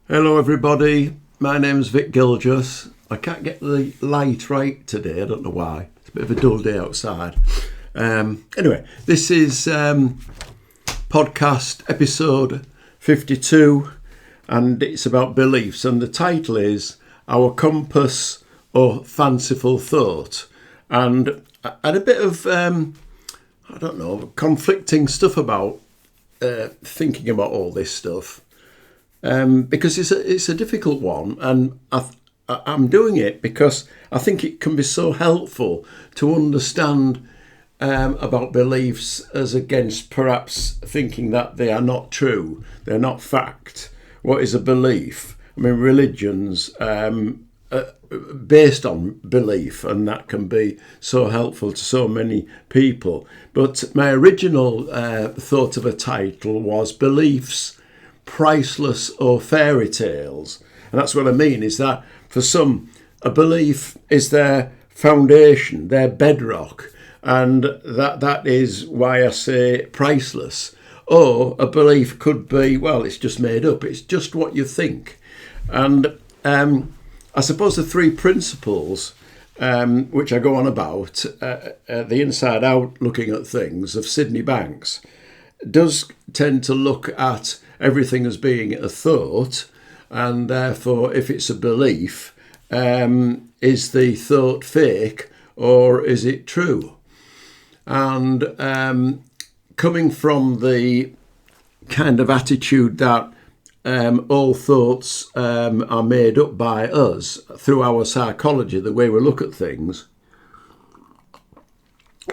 Hello everybody, my name's Vic Gilgis. I can't get the light right today, I don't know why. It's a bit of a dull day outside. Anyway, this is podcast episode 52 and it's about beliefs, and the title is Our Compass or Fanciful Thought. And I had a bit of, conflicting stuff about thinking about all this stuff. Because it's a difficult one, and I'm doing it because I think it can be so helpful to understand about beliefs as against perhaps thinking that they are not true, they're not fact. What is a belief? I mean, religions based on belief, and that can be so helpful to so many people. But my original thought of a title was Beliefs, Priceless or Fairy Tales. And that's what I mean, is that for some, a belief is their foundation, their bedrock, and that is why I say priceless. Or a belief could be, well, it's just made up, it's just what you think. And I suppose the three principles which I go on about, the inside out looking at things of Sydney Banks, does tend to look at everything as being a thought, and therefore if it's a belief, is the thought fake or is it true? And coming from the kind of attitude that all thoughts are made up by us through our psychology, the way we look at things,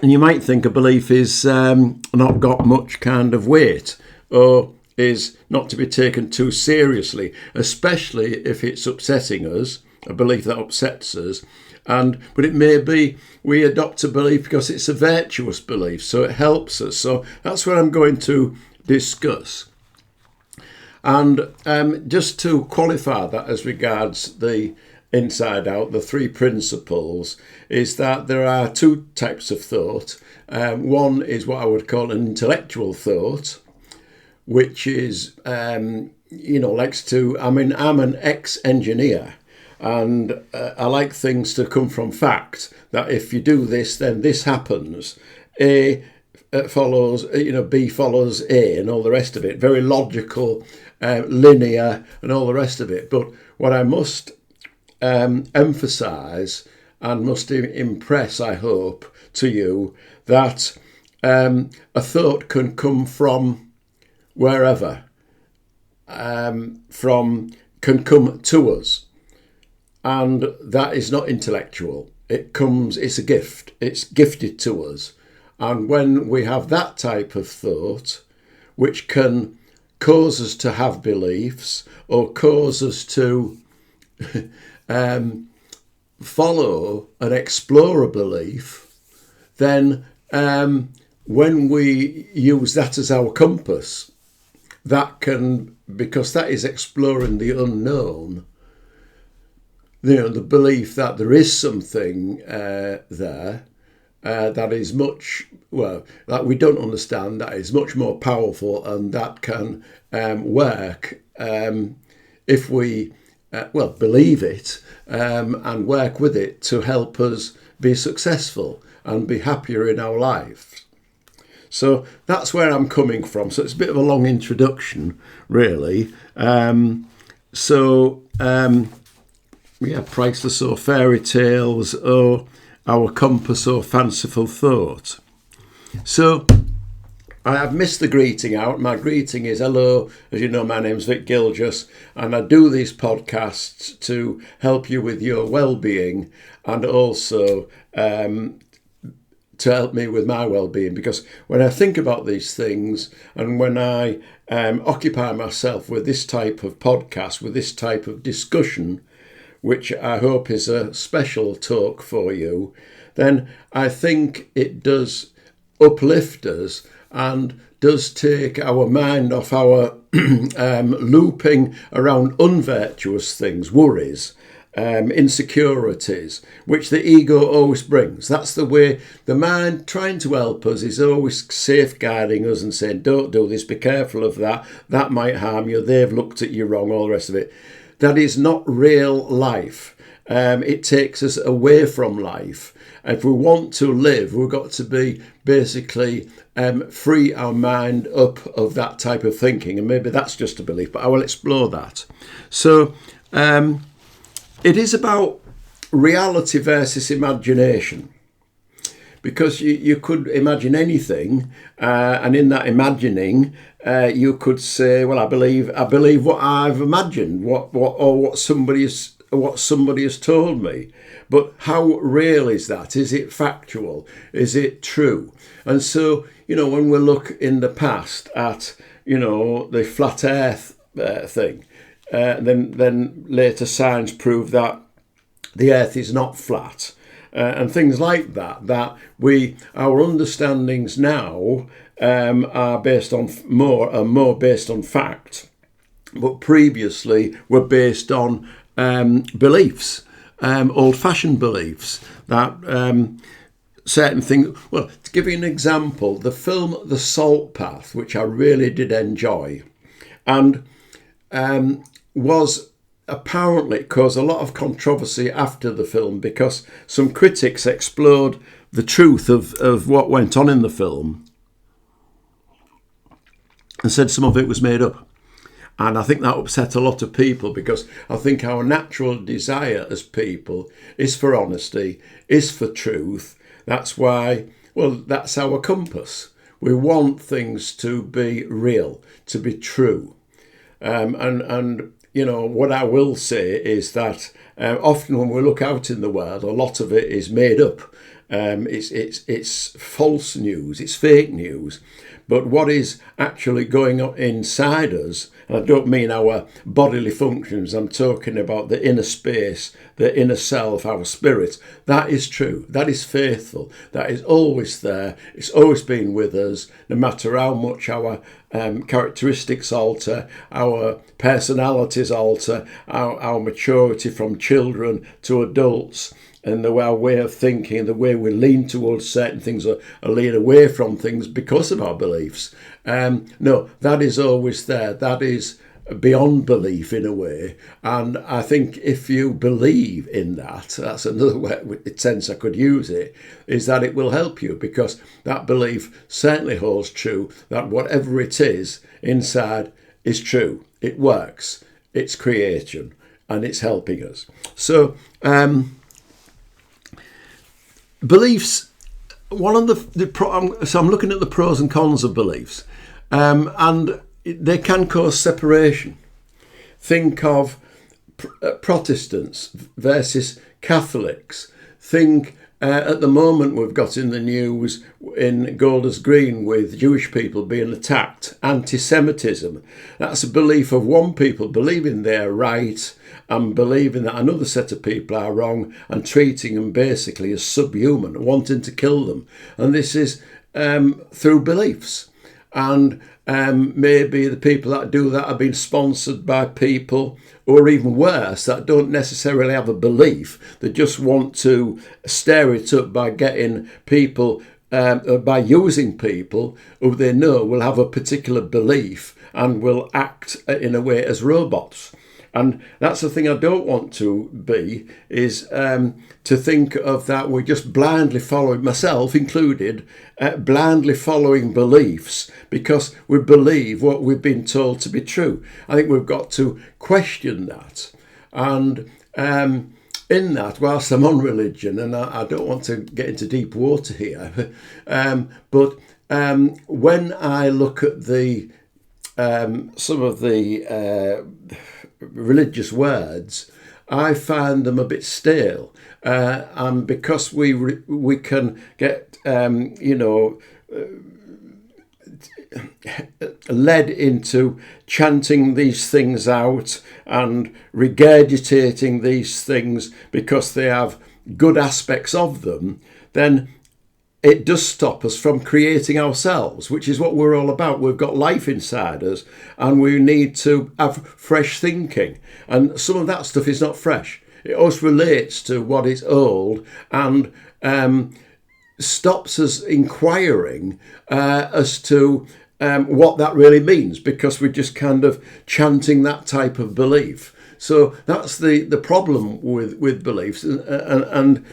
and you might think a belief is not got much kind of weight, or is not to be taken too seriously, especially if it's upsetting us, a belief that upsets us. But it may be we adopt a belief because it's a virtuous belief, so it helps us. So that's what I'm going to discuss. And just to qualify that as regards the inside out, the three principles, is that there are two types of thought. One is what I would call an intellectual thought, which is, I'm an ex-engineer, and I like things to come from fact, that if you do this, then this happens. A follows, B follows A, and all the rest of it. Very logical, linear, and all the rest of it. But what I must emphasise and must impress, I hope, to you, that a thought can come from wherever, can come to us, and that is not intellectual. It's a gift. It's gifted to us, and when we have that type of thought, which can cause us to have beliefs or cause us to follow and explore a belief, then when we use that as our compass, that can, because that is exploring the unknown, the belief that there is something there that is much, that we don't understand, that is much more powerful, and that can work if we believe it and work with it to help us be successful and be happier in our life. So that's where I'm coming from. So it's a bit of a long introduction, really. Priceless or fairy tales, or our compass or fanciful thought. So I have missed the greeting out. My greeting is hello. As you know, my name's Vic Gilgis, and I do these podcasts to help you with your well-being, and also to help me with my well-being, because when I think about these things, and when I occupy myself with this type of podcast, with this type of discussion, which I hope is a special talk for you, then I think it does uplift us and does take our mind off our looping around unvirtuous things, worries, insecurities, which the ego always brings. That's the way the mind trying to help us is always safeguarding us and saying, don't do this, be careful of that, that might harm you, they've looked at you wrong, all the rest of it. That is not real life. It takes us away from life. If we want to live, we've got to be basically free our mind up of that type of thinking. And maybe that's just a belief, but I will explore that. So it is about reality versus imagination. Because you could imagine anything, and in that imagining, you could say, "Well, I believe what I've imagined, what somebody has told me." But how real is that? Is it factual? Is it true? And so, when we look in the past at, the flat Earth thing, then later science proved that the Earth is not flat. And things like that our understandings now are based on more based on fact, but previously were based on beliefs, old-fashioned beliefs that certain things. Well, to give you an example, the film The Salt Path, which I really did enjoy, and was apparently caused a lot of controversy after the film because some critics explored the truth of what went on in the film and said some of it was made up. And I think that upset a lot of people because I think our natural desire as people is for honesty, is for truth. That's why, that's our compass. We want things to be real, to be true. And what I will say is that often when we look out in the world, a lot of it is made up. It's false news, it's fake news. But what is actually going on inside us, and I don't mean our bodily functions, I'm talking about the inner space, the inner self, our spirit, that is true, that is faithful, that is always there, it's always been with us, no matter how much our characteristics alter, our personalities alter, our maturity from children to adults, and our way of thinking, the way we lean towards certain things or lean away from things because of our beliefs. No, that is always there. That is beyond belief in a way. And I think if you believe in that, that's another sense I could use it, is that it will help you because that belief certainly holds true that whatever it is inside is true. It works. It's creation and it's helping us. So, beliefs, so I'm looking at the pros and cons of beliefs, and they can cause separation. Think of Protestants versus Catholics. Think at the moment we've got in the news in Golders Green with Jewish people being attacked, anti-Semitism. That's a belief of one people believing they're right and believing that another set of people are wrong and treating them basically as subhuman, wanting to kill them. And this is through beliefs. And maybe the people that do that are being sponsored by people, or even worse, that don't necessarily have a belief. They just want to stir it up by getting people, by using people who they know will have a particular belief and will act in a way as robots. And that's the thing I don't want to be, is to think of that we're just blindly following, myself included, blindly following beliefs because we believe what we've been told to be true. I think we've got to question that. And in that, whilst I'm on religion, and I don't want to get into deep water here, but when I look at the some of the religious words, I find them a bit stale, and because we can get led into chanting these things out and regurgitating these things because they have good aspects of them, then it does stop us from creating ourselves, which is what we're all about. We've got life inside us and we need to have fresh thinking. And some of that stuff is not fresh. It always relates to what is old and stops us inquiring as to what that really means, because we're just kind of chanting that type of belief. So that's the problem with beliefs, and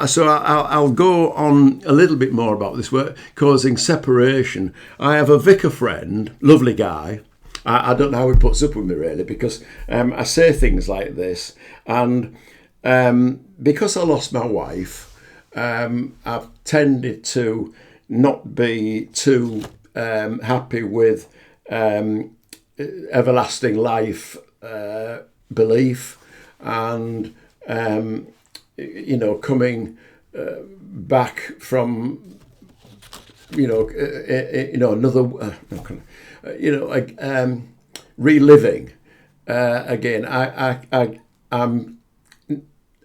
so I'll go on a little bit more about this. We're causing separation. I have a vicar friend, lovely guy. I don't know how he puts up with me really, because I say things like this, and because I lost my wife, I've tended to not be too happy with everlasting life belief, and coming back from another reliving again. I'm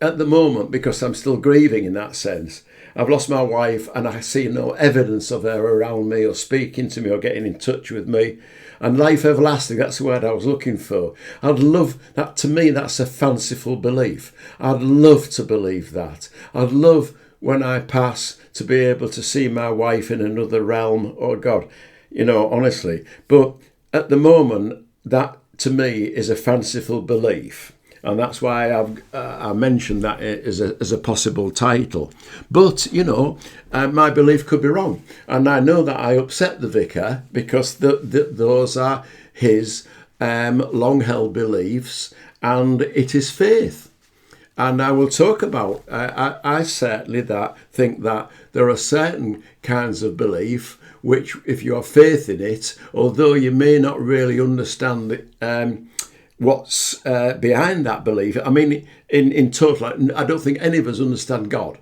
at the moment, because I'm still grieving in that sense. I've lost my wife and I see no evidence of her around me or speaking to me or getting in touch with me. And life everlasting, that's the word I was looking for. I'd love that. To me, that's a fanciful belief. I'd love to believe that. I'd love, when I pass, to be able to see my wife in another realm. Oh God, honestly. But at the moment, that to me is a fanciful belief. And that's why I mentioned that as a possible title. But, my belief could be wrong. And I know that I upset the vicar, because those are his long-held beliefs, and it is faith. And I will talk about, I certainly think that there are certain kinds of belief which, if you have faith in it, although you may not really understand what's behind that belief. I mean, in total, I don't think any of us understand God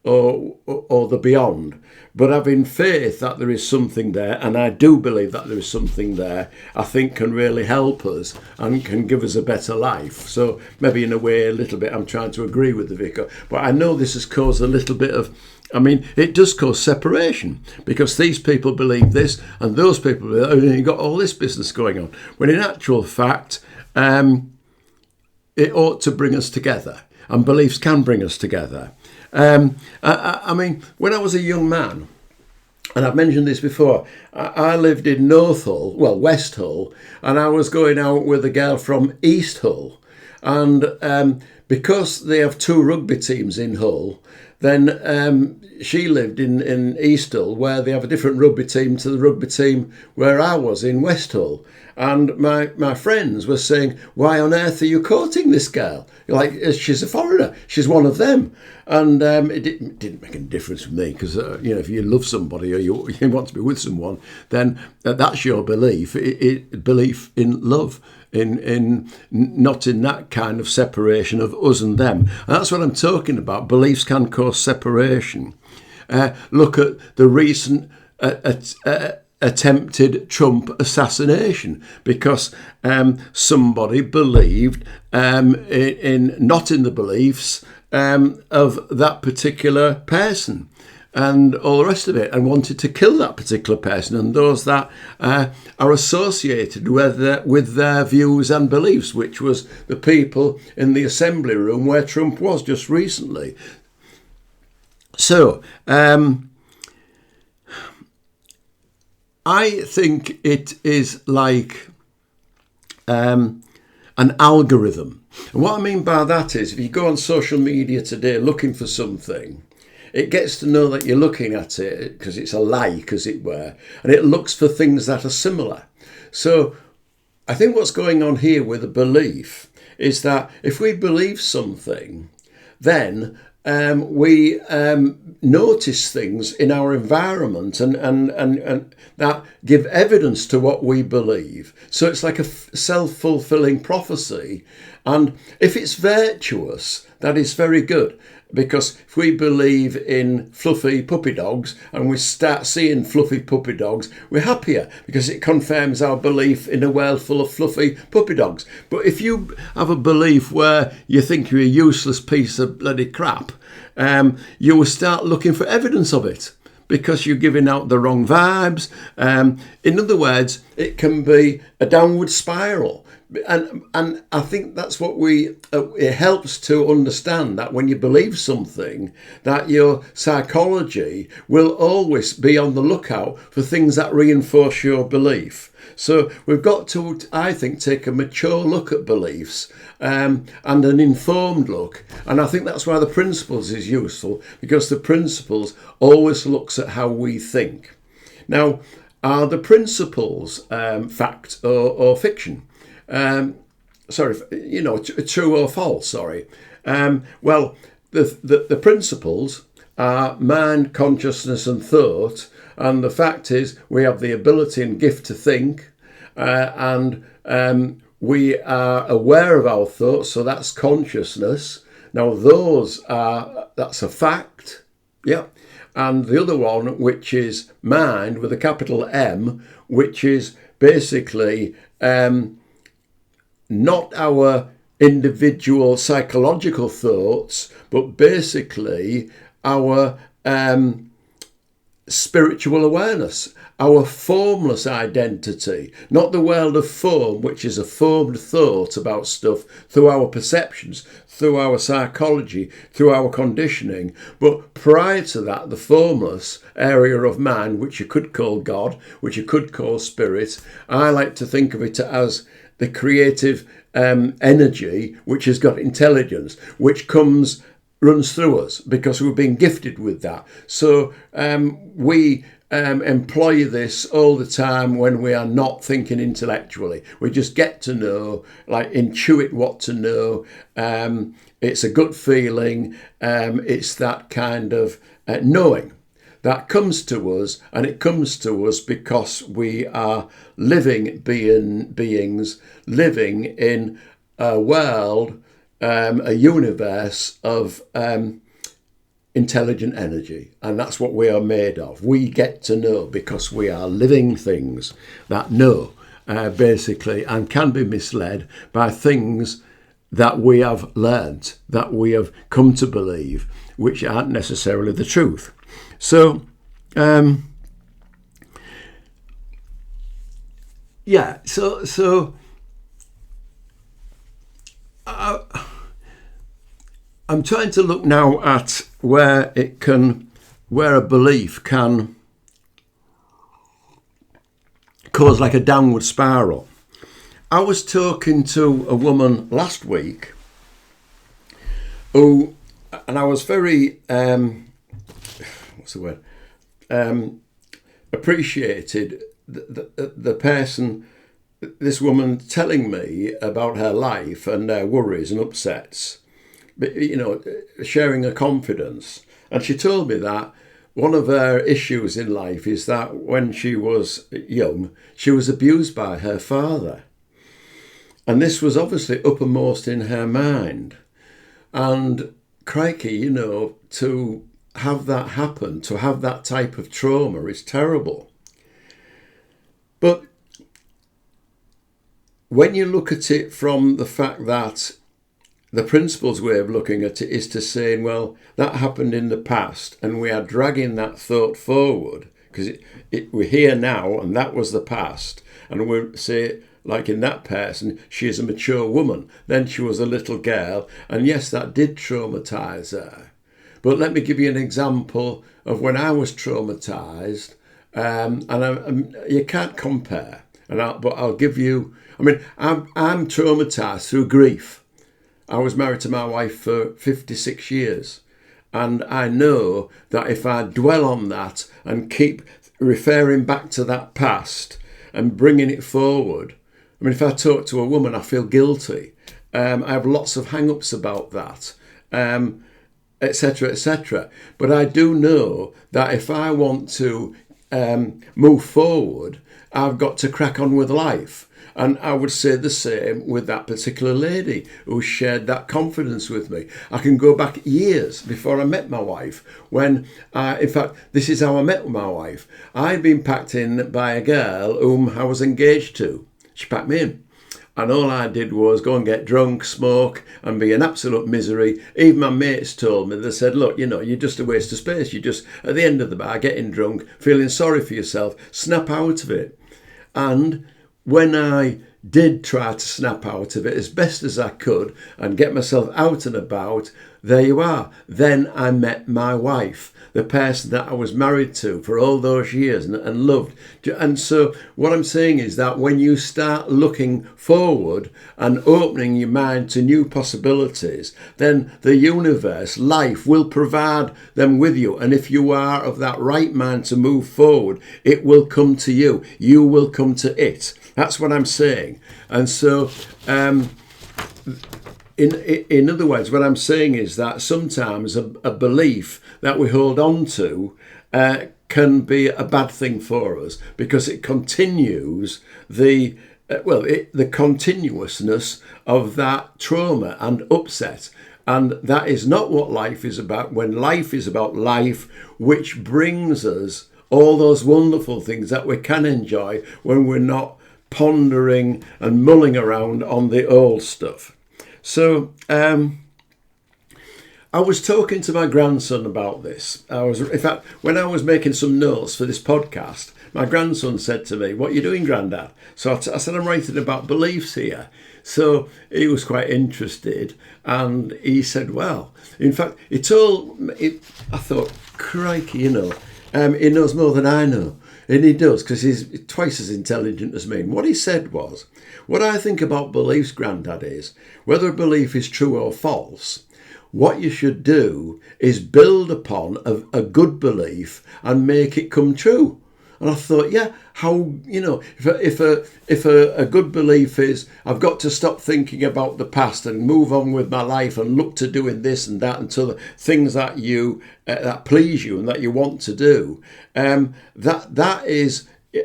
or the beyond. But having faith that there is something there, and I do believe that there is something there, I think can really help us and can give us a better life. So maybe in a way, a little bit, I'm trying to agree with the vicar. But I know this has caused a little bit of, it does cause separation, because these people believe this and those people believe, and you've got all this business going on. When in actual fact, it ought to bring us together, and beliefs can bring us together. When I was a young man, and I've mentioned this before, I lived in North Hull, West Hull, and I was going out with a girl from East Hull. And because they have two rugby teams in Hull, then she lived in East Hull, where they have a different rugby team to the rugby team where I was in West Hull. And my friends were saying, why on earth are you courting this girl? Like, she's a foreigner. She's one of them. And it didn't make any difference for me, because, if you love somebody or you want to be with someone, then that's your belief. Belief in love, in not in that kind of separation of us and them. And that's what I'm talking about. Beliefs can cause separation. Look at the recent attempted Trump assassination, because somebody believed not in the beliefs of that particular person and all the rest of it, and wanted to kill that particular person and those that are associated with their views and beliefs, which was the people in the assembly room where Trump was just recently. So I think it is like an algorithm. And what I mean by that is, if you go on social media today looking for something, it gets to know that you're looking at it because it's a like, as it were, and it looks for things that are similar. So I think what's going on here with a belief is that if we believe something, then we notice things in our environment and that give evidence to what we believe. So it's like a self-fulfilling prophecy. And if it's virtuous, that is very good. Because if we believe in fluffy puppy dogs and we start seeing fluffy puppy dogs, we're happier because it confirms our belief in a world full of fluffy puppy dogs. But if you have a belief where you think you're a useless piece of bloody crap, you will start looking for evidence of it because you're giving out the wrong vibes. In other words, it can be a downward spiral and I think that's what it helps to understand that when you believe something, that your psychology will always be on the lookout for things that reinforce your belief. So we've got to, I think, take a mature look at beliefs and an informed look. And I think that's why the principles is useful, because the principles always looks at how we think. Now, are the principles fact or fiction? True or false? Well, the principles are mind, consciousness, and thought. And the fact is, we have the ability and gift to think, and we are aware of our thoughts. So that's consciousness. Now, that's a fact. Yeah. And the other one, which is mind with a capital M, which is basically not our individual psychological thoughts, but basically our spiritual awareness, our formless identity, not the world of form, which is a formed thought about stuff through our perceptions, through our psychology, through our conditioning. But prior to that, the formless area of mind, which you could call God, which you could call spirit, I like to think of it as the creative energy, which has got intelligence, which runs through us because we've been gifted with that. So we employ this all the time when we are not thinking intellectually. We just get to know, like intuit what to know. It's a good feeling. It's that kind of knowing that comes to us, and it comes to us because we are living beings living in a world, a universe of intelligent energy, and that's what we are made of. We get to know because we are living things that know, basically, and can be misled by things that we have learnt, that we have come to believe, which aren't necessarily the truth. So, I'm trying to look now at where a belief can cause like a downward spiral. I was talking to a woman last week and I was very, appreciated the person, this woman telling me about her life and her worries and upsets, sharing her confidence. And she told me that one of her issues in life is that when she was young, she was abused by her father. And this was obviously uppermost in her mind. And crikey, to have that happen, to have that type of trauma is terrible. But when you look at it from the fact that the principles way of looking at it is to say, well, that happened in the past and we are dragging that thought forward because we're here now and that was the past. And we'll say, like in that person, she is a mature woman. Then she was a little girl. And yes, that did traumatise her. But let me give you an example of when I was traumatised. You can't compare. But I'll give you, I'm traumatised through grief. I was married to my wife for 56 years. And I know that if I dwell on that and keep referring back to that past and bringing it forward, if I talk to a woman, I feel guilty. I have lots of hang-ups about that, etc., etc. But I do know that if I want to move forward, I've got to crack on with life. And I would say the same with that particular lady who shared that confidence with me. I can go back years before I met my wife when, in fact, this is how I met my wife. I'd been packed in by a girl whom I was engaged to. She packed me in. And all I did was go and get drunk, smoke, and be an absolute misery. Even my mates told me, they said, look, you're just a waste of space. You're just at the end of the bar, getting drunk, feeling sorry for yourself, snap out of it. And when I did try to snap out of it as best as I could and get myself out and about, there you are. Then I met my wife, the person that I was married to for all those years and loved. And so what I'm saying is that when you start looking forward and opening your mind to new possibilities, then the universe, life, will provide them with you. And if you are of that right mind to move forward, it will come to you. You will come to it. That's what I'm saying. And so in other words, what I'm saying is that sometimes a belief that we hold on to can be a bad thing for us, because it continues the continuousness of that trauma and upset. And that is not what life is about. When life is about life, which brings us all those wonderful things that we can enjoy when we're not pondering and mulling around on the old stuff. So I was talking to my grandson about this. In fact, when I was making some notes for this podcast, my grandson said to me, "What are you doing, Grandad?" So I said, "I'm writing about beliefs here." So he was quite interested, and he said, "Well," in fact, I thought, crikey, he knows more than I know. And he does, because he's twice as intelligent as me. And what he said was, "What I think about beliefs, Grandad, is whether a belief is true or false, what you should do is build upon a good belief and make it come true." And I thought, yeah, how, if a good belief is, I've got to stop thinking about the past and move on with my life and look to doing this and that until the things that that please you and that you want to do, that is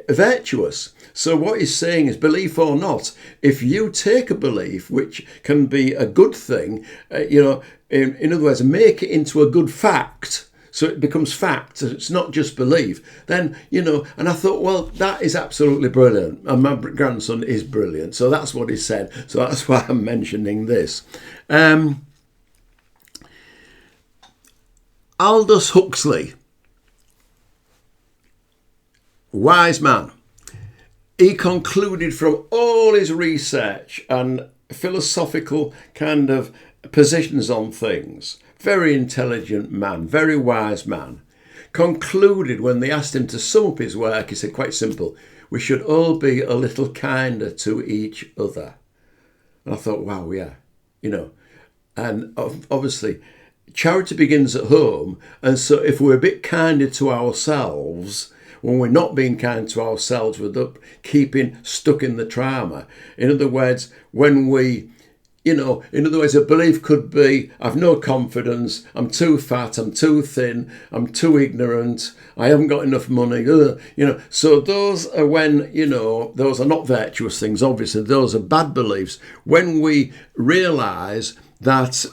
virtuous. So what he's saying is, belief or not, if you take a belief which can be a good thing, in other words, make it into a good fact, so it becomes fact, it's not just belief, then, and I thought, well, that is absolutely brilliant. And my grandson is brilliant. So that's what he said. So that's why I'm mentioning this. Aldous Huxley, wise man. He concluded from all his research and philosophical kind of positions on things, very intelligent man, very wise man, concluded when they asked him to sum up his work, he said, quite simple, we should all be a little kinder to each other. And I thought, wow, yeah, and obviously charity begins at home. And so if we're a bit kinder to ourselves, when we're not being kind to ourselves, we're keeping stuck in the trauma. In other words, when we, a belief could be, I've no confidence, I'm too fat, I'm too thin, I'm too ignorant, I haven't got enough money, So those are when, those are not virtuous things, obviously, those are bad beliefs. When we realise that,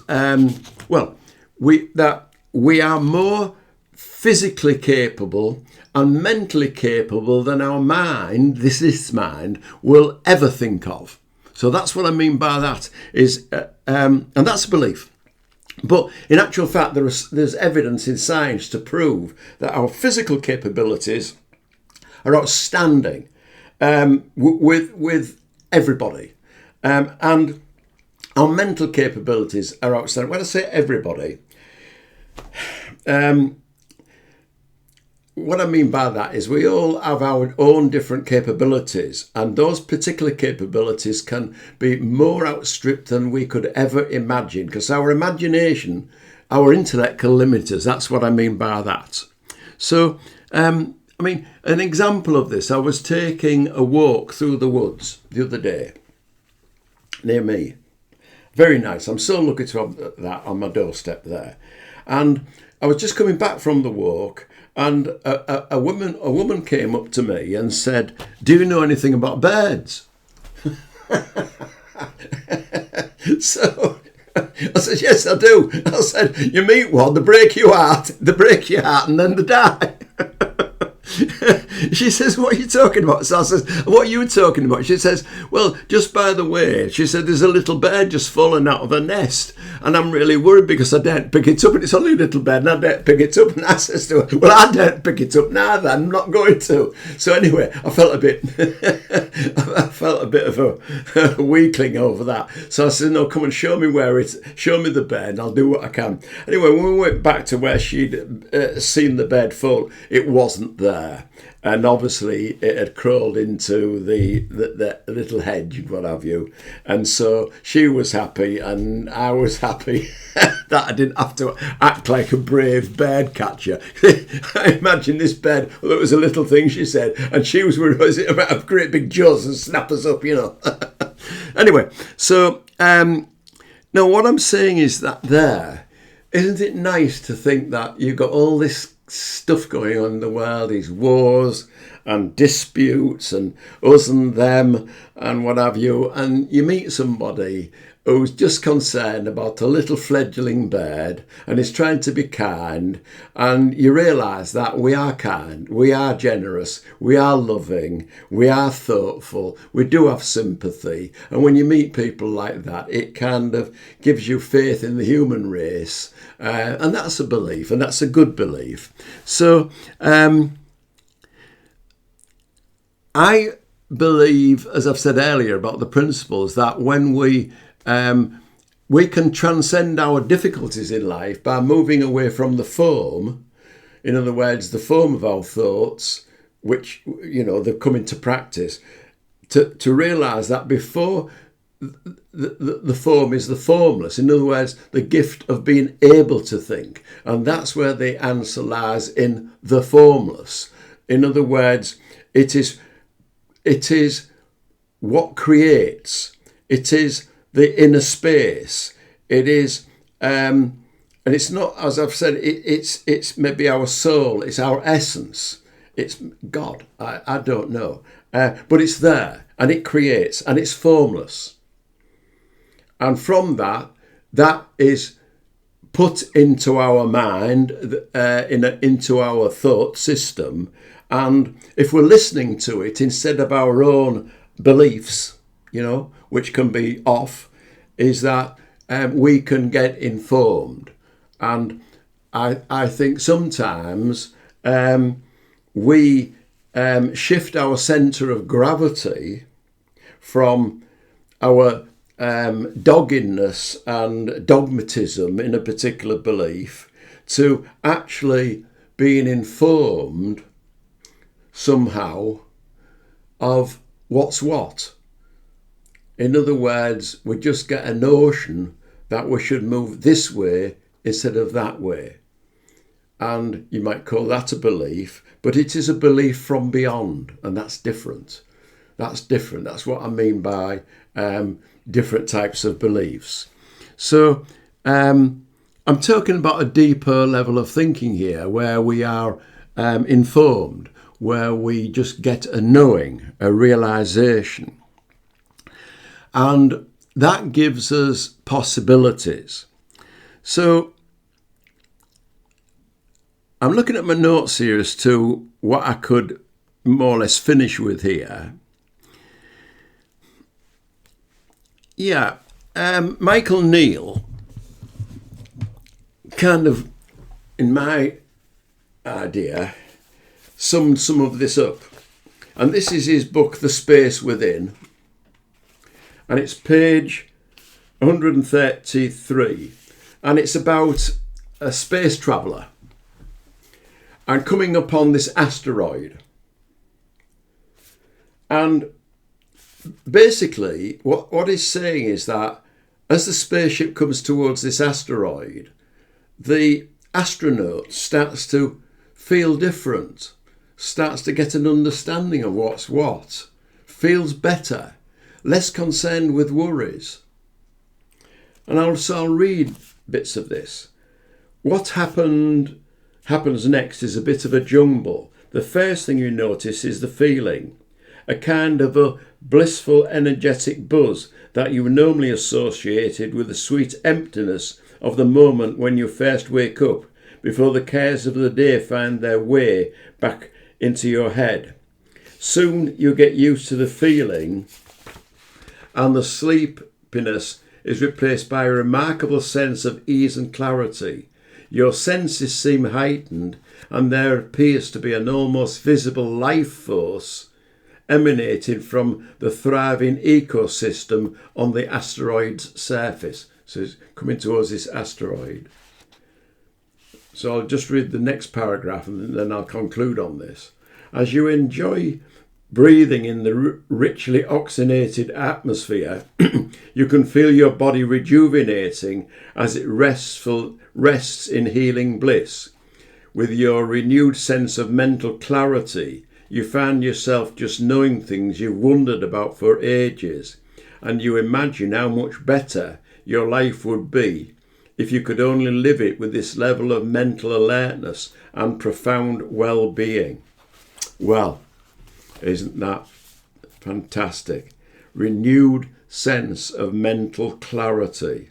we are more physically capable and mentally capable than our mind, this mind, will ever think of. So that's what I mean by that, is, and that's a belief. But in actual fact, there's evidence in science to prove that our physical capabilities are outstanding with everybody. And our mental capabilities are outstanding. When I say everybody, what I mean by that is we all have our own different capabilities, and those particular capabilities can be more outstripped than we could ever imagine, because our imagination, our intellect can limit us. That's what I mean by that. So, an example of this, I was taking a walk through the woods the other day near me. Very nice. I'm so lucky to have that on my doorstep there. And I was just coming back from the walk, and a woman came up to me and said, "Do you know anything about birds?" So I said, "Yes, I do." I said, "You meet one, they break your heart, and then they die." She says, what are you talking about? So I says, what are you talking about? She says, well, just by the way, she said, there's a little bird just fallen out of a nest. And I'm really worried because I daren't pick it up. And it's only a little bird and I daren't pick it up. And I says to her, well, I daren't pick it up neither. I'm not going to. So anyway, I felt a bit of a weakling over that. So I said, no, come and show me show me the bed and I'll do what I can. Anyway, when we went back to where she'd seen the bed fall, it wasn't there. And obviously it had crawled into the little hedge and what have you. And so she was happy and I was happy that I didn't have to act like a brave bird catcher. I imagine this bird, well, it was a little thing, she said, and she was worried it might have great big jaws and snap us up, Anyway, so now what I'm saying is that isn't it nice to think that you've got all this stuff going on in the world, these wars and disputes and us and them and what have you, and you meet somebody who's just concerned about a little fledgling bird and is trying to be kind, and you realise that we are kind, we are generous, we are loving, we are thoughtful, we do have sympathy, and when you meet people like that, it kind of gives you faith in the human race, and that's a belief, and that's a good belief. So I believe, as I've said earlier about the principles, that when we can transcend our difficulties in life by moving away from the form, in other words, the form of our thoughts, which, they've come into practice, to realise that before the form is the formless, in other words, the gift of being able to think. And that's where the answer lies, in the formless. In other words, it is what creates. It is the inner space. It is, and it's not, as I've said, it's maybe our soul, it's our essence, it's God. I don't know, but it's there, and it creates, and it's formless. And from that is put into our mind, into our thought system. And if we're listening to it instead of our own beliefs, which can be off, is that we can get informed. And I think sometimes we shift our centre of gravity from our doggedness and dogmatism in a particular belief to actually being informed somehow of what's what. In other words, we just get a notion that we should move this way instead of that way. And you might call that a belief, but it is a belief from beyond, and that's different. That's different. That's what I mean by different types of beliefs. So I'm talking about a deeper level of thinking here, where we are informed, where we just get a knowing, a realization. And that gives us possibilities. So I'm looking at my notes here as to what I could more or less finish with here. Yeah, Michael Neal kind of, in my idea, summed some of this up. And this is his book, The Space Within. And it's page 133. And it's about a space traveller and coming upon this asteroid. And basically, what he's saying is that as the spaceship comes towards this asteroid, the astronaut starts to feel different, starts to get an understanding of what's what, feels better, less concerned with worries. And I'll read bits of this. What happens next is a bit of a jumble. The first thing you notice is the feeling, a kind of a blissful, energetic buzz that you normally associated with the sweet emptiness of the moment when you first wake up, before the cares of the day find their way back into your head. Soon you get used to the feeling, and the sleepiness is replaced by a remarkable sense of ease and clarity. Your senses seem heightened, and there appears to be an almost visible life force emanating from the thriving ecosystem on the asteroid's surface. So it's coming towards this asteroid. So I'll just read the next paragraph and then I'll conclude on this. As you enjoy breathing in the richly oxygenated atmosphere, you can feel your body rejuvenating as it rests in healing bliss. With your renewed sense of mental clarity, you find yourself just knowing things you've wondered about for ages, and you imagine how much better your life would be if you could only live it with this level of mental alertness and profound well-being. Well, isn't that fantastic? Renewed sense of mental clarity.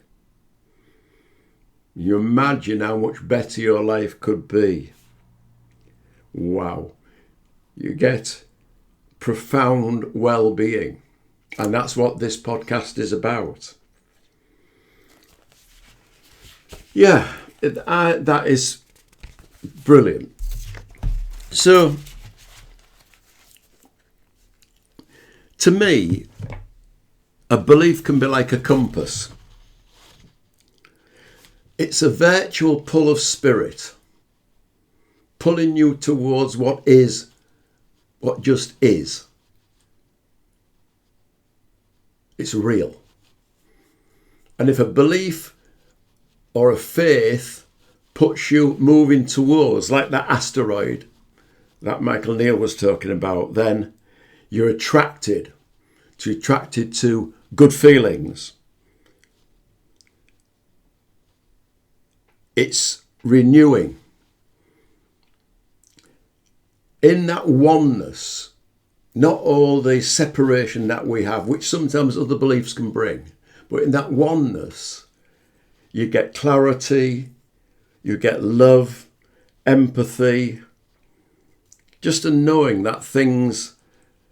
You imagine how much better your life could be. Wow. You get profound well-being. And that's what this podcast is about. Yeah, that is brilliant. So, to me, a belief can be like a compass. It's a virtual pull of spirit, pulling you towards what is, what just is. It's real. And if a belief or a faith puts you moving towards, like that asteroid that Michael Neal was talking about, then you're attracted to good feelings. It's renewing. In that oneness, not all the separation that we have, which sometimes other beliefs can bring, but in that oneness, you get clarity, you get love, empathy, just a knowing that things,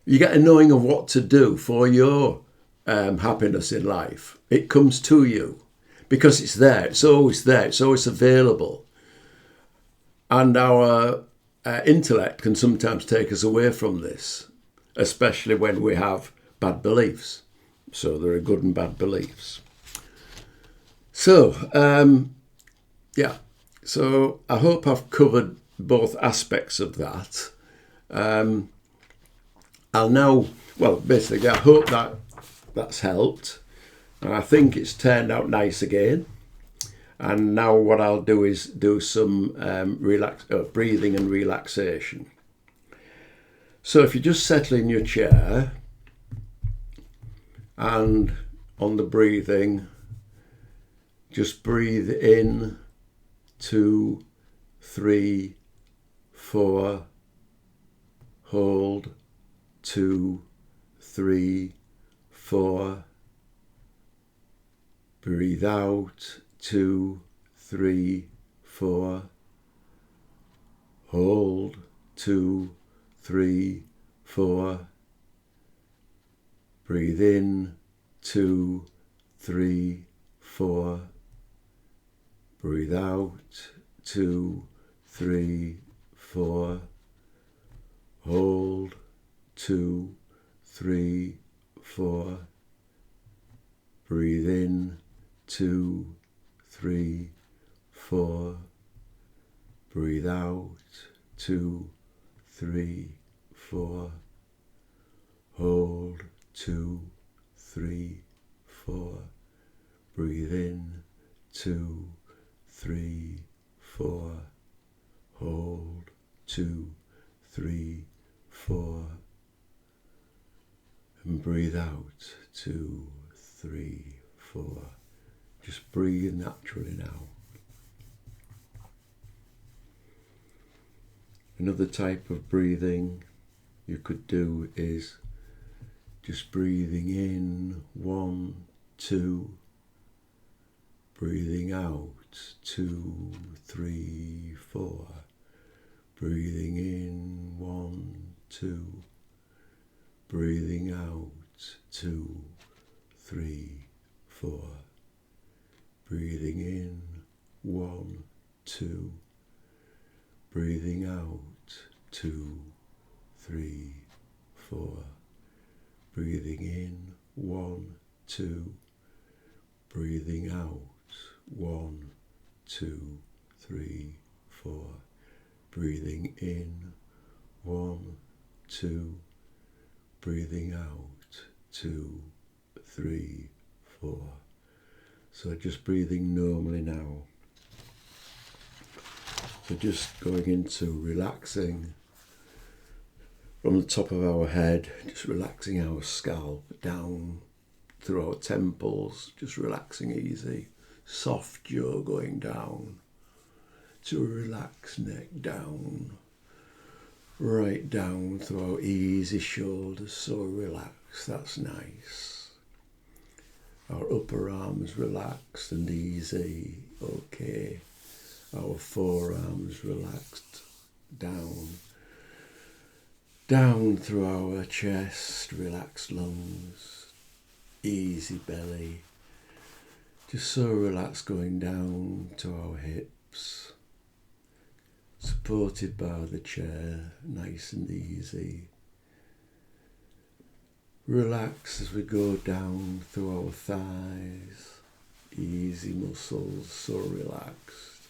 you get a knowing of what to do for your happiness in life. It comes to you because it's there, it's always available. And our intellect can sometimes take us away from this, especially when we have bad beliefs. So there are good and bad beliefs. So, so I hope I've covered both aspects of that. I'll now, basically, I hope that's helped. And I think it's turned out nice again. And now what I'll do is do some breathing and relaxation. So if you just settle in your chair and on the breathing, just breathe in 2, 3, 4, hold 2, 3, 4, breathe out 2, 3, 4, hold 2, 3, 4, breathe in 2, 3, 4, breathe out 2, 3, 4, hold 2, 3, 4, breathe in 2, 3, 4, breathe out 2, 3, 4, hold 2, 3, 4, breathe in 2, 3, 4, hold 2, 3, 4, and breathe out 2, 3, 4. Just breathe naturally now. Another type of breathing you could do is just breathing in 1, 2, breathing out 2, 3, 4, breathing in 1, 2, Breathing out, 2, 3, 4. Breathing in, 1, 2. Breathing out, 2, 3, 4. Breathing in, 1, 2. Breathing out, 1, 2, 3, 4. Breathing in, 1, 2. Breathing out, 2, 3, 4. So just breathing normally now. So just going into relaxing from the top of our head, just relaxing our scalp down through our temples, just relaxing easy. Soft jaw going down to a relaxed neck down. Right down through our easy shoulders, so relaxed, that's nice. Our upper arms relaxed and easy, okay. Our forearms relaxed down. Down through our chest, relaxed lungs, easy belly. Just so relaxed going down to our hips. Supported by the chair, nice and easy. Relax as we go down through our thighs, easy muscles, so relaxed.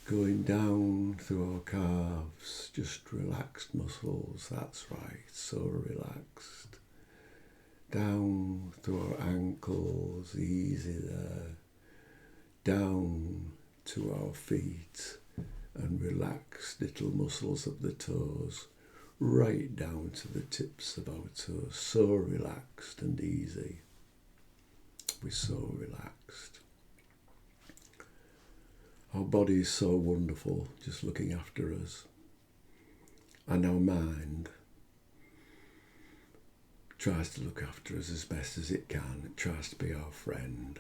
Going down through our calves, just relaxed muscles, that's right, so relaxed. Down through our ankles, easy there. Down to our feet. And relax little muscles of the toes, right down to the tips of our toes, so relaxed and easy. We're so relaxed. Our body is so wonderful, just looking after us. And our mind tries to look after us as best as it can. It tries to be our friend.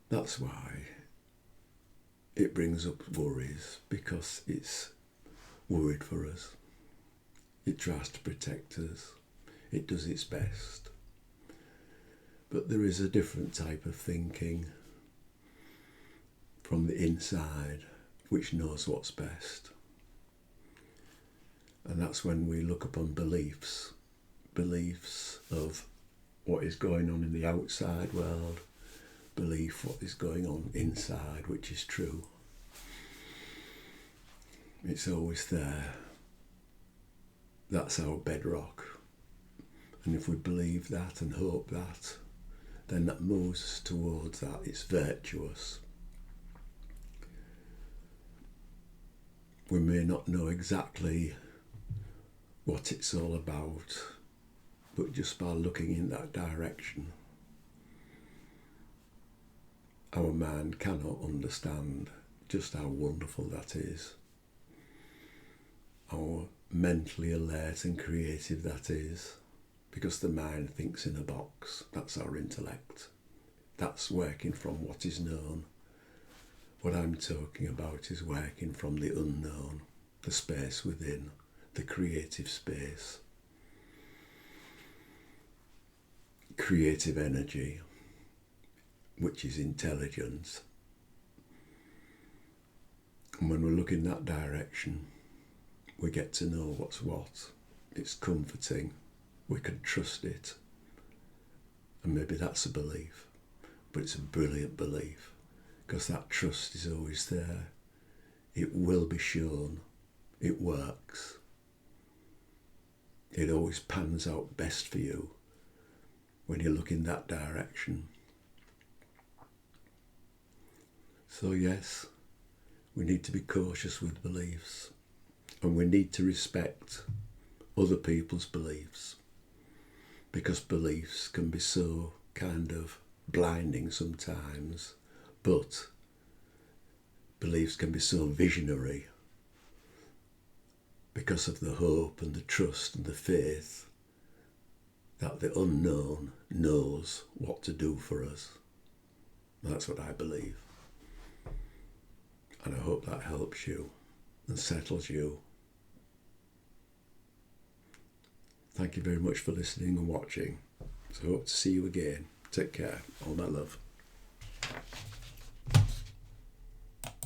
That's why it brings up worries, because it's worried for us. It tries to protect us. It does its best. But there is a different type of thinking from the inside which knows what's best. And that's when we look upon beliefs. Beliefs of what is going on in the outside world. Belief what is going on inside, which is true. It's always there. That's our bedrock. And if we believe that and hope that, then that moves us towards that. It's virtuous. We may not know exactly what it's all about, but just by looking in that direction, our mind cannot understand just how wonderful that is. How mentally alert and creative that is. Because the mind thinks in a box. That's our intellect. That's working from what is known. What I'm talking about is working from the unknown, the space within, the creative space. Creative energy, which is intelligence. And when we look in that direction, we get to know what's what. It's comforting. We can trust it. And maybe that's a belief, but it's a brilliant belief, because that trust is always there. It will be shown. It works. It always pans out best for you when you look in that direction. So yes, we need to be cautious with beliefs, and we need to respect other people's beliefs, because beliefs can be so kind of blinding sometimes, but beliefs can be so visionary because of the hope and the trust and the faith that the unknown knows what to do for us. That's what I believe. And I hope that helps you and settles you. Thank you very much for listening and watching. So hope to see you again. Take care. All my love.